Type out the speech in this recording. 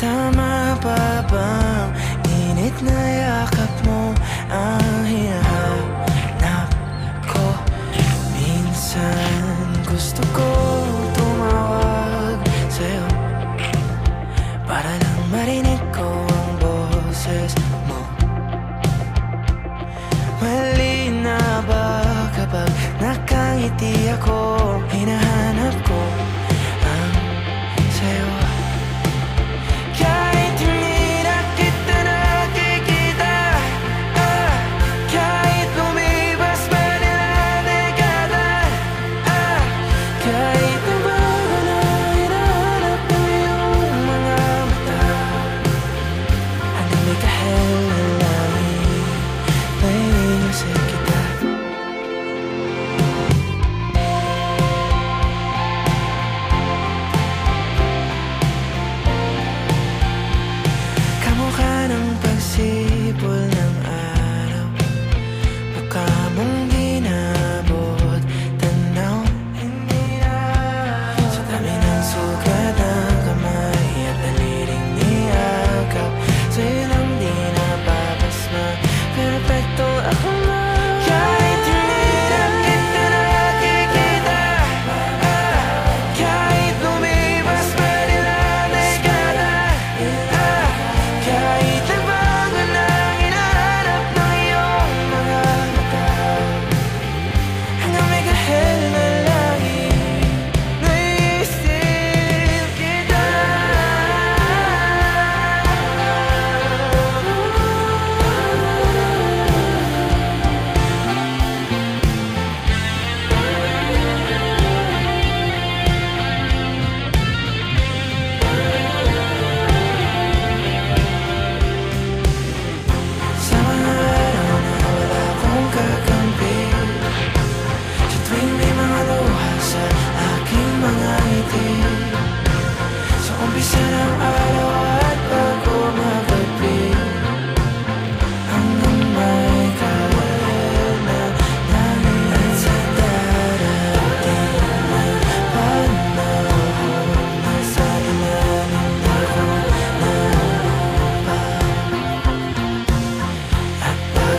Tama pa bang init na yakap mo ang hinahanap ko? Minsan gusto ko tumawag sa'yo para lang marinig ko ang boses mo. Mali na ba kapag nakangiti ako? Hinahanap ko ang sa'yo. Kahit hindi na kita nakikita, kahit lumipas man ilang dekada, kahit nabago na hinahanap ng iyong mga mata, hanggang may kahel na langit, may inisip kita. Kamukha ng pagsipol ng araw, mukha mong ginabot tanaw. Sa dami ng sugat ng kamay at daliling niyakap, sa'yo lang di napapasma, perpekto ako na. Kahit hindi na kita nakikita, kahit lumipas man ilang dekada, kahit nagbago na hinahanap ng iyong mga mata, hanggang may kahel na langit, naiisip kita. Sa mga araw na wala akong kakampi, sa tuwing may mga luha sa aking mga ngiti, sa umpisa ng araw at bago magabi, hanggang may kahel na langit, at sa darating na panahon, nasa ilalim ako ng lupa. At pag